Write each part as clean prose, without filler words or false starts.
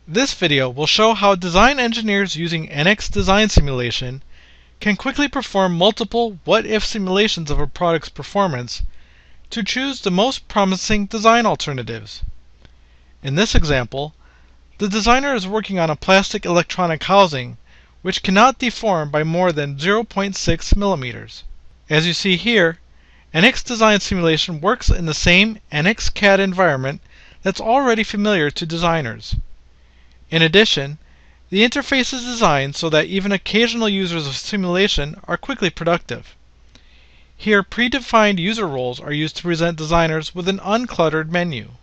This video will show how design engineers using NX Design Simulation can quickly perform multiple what-if simulations of a product's performance to choose the most promising design alternatives. In this example, the designer is working on a plastic electronic housing which cannot deform by more than 0.6 millimeters. As you see here, NX Design Simulation works in the same NX CAD environment that's already familiar to designers. In addition, the interface is designed so that even occasional users of simulation are quickly productive. Here, predefined user roles are used to present designers with an uncluttered menu.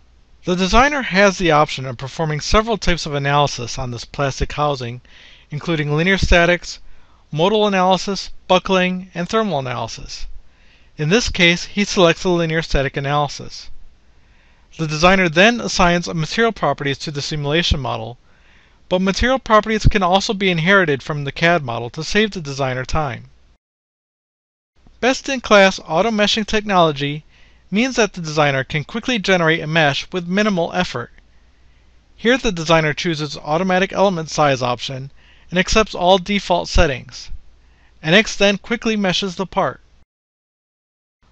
The designer has the option of performing several types of analysis on this plastic housing, including linear statics, modal analysis, buckling, and thermal analysis. In this case, he selects the linear static analysis. The designer then assigns material properties to the simulation model, but material properties can also be inherited from the CAD model to save the designer time. Best-in-class auto-meshing technology means that the designer can quickly generate a mesh with minimal effort. Here the designer chooses automatic element size option and accepts all default settings. NX then quickly meshes the part.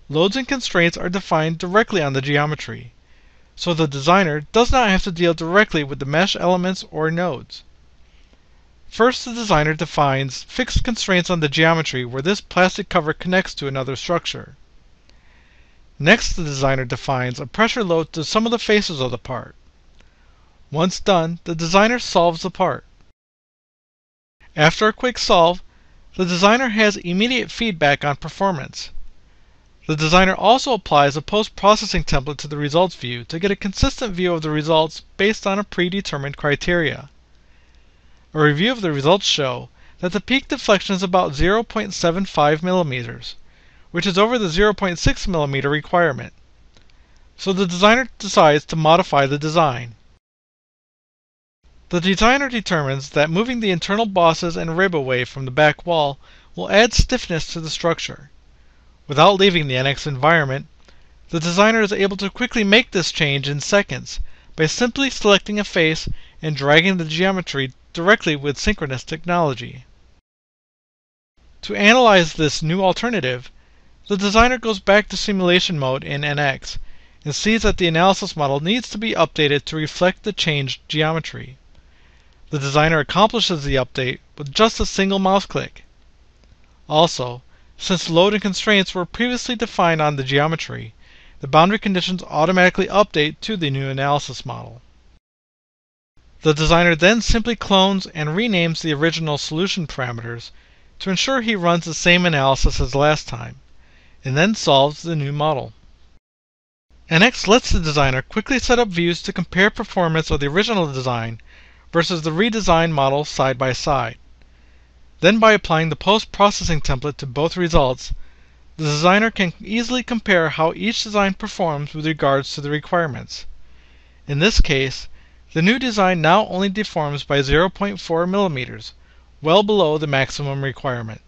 Loads and constraints are defined directly on the geometry, so the designer does not have to deal directly with the mesh elements or nodes. First, the designer defines fixed constraints on the geometry where this plastic cover connects to another structure. Next, the designer defines a pressure load to some of the faces of the part. Once done, the designer solves the part. After a quick solve, the designer has immediate feedback on performance. The designer also applies a post-processing template to the results view to get a consistent view of the results based on a predetermined criteria. A review of the results show that the peak deflection is about 0.75 millimeters, which is over the 0.6 millimeter requirement. So the designer decides to modify the design. The designer determines that moving the internal bosses and rib away from the back wall will add stiffness to the structure. Without leaving the NX environment, the designer is able to quickly make this change in seconds by simply selecting a face and dragging the geometry directly with synchronous technology. To analyze this new alternative, the designer goes back to simulation mode in NX and sees that the analysis model needs to be updated to reflect the changed geometry. The designer accomplishes the update with just a single mouse click. Also, since load and constraints were previously defined on the geometry, the boundary conditions automatically update to the new analysis model. The designer then simply clones and renames the original solution parameters to ensure he runs the same analysis as last time, and then solves the new model. NX lets the designer quickly set up views to compare performance of the original design versus the redesigned model side by side. Then, by applying the post-processing template to both results, the designer can easily compare how each design performs with regards to the requirements. In this case, the new design now only deforms by 0.4 millimeters, well below the maximum requirement.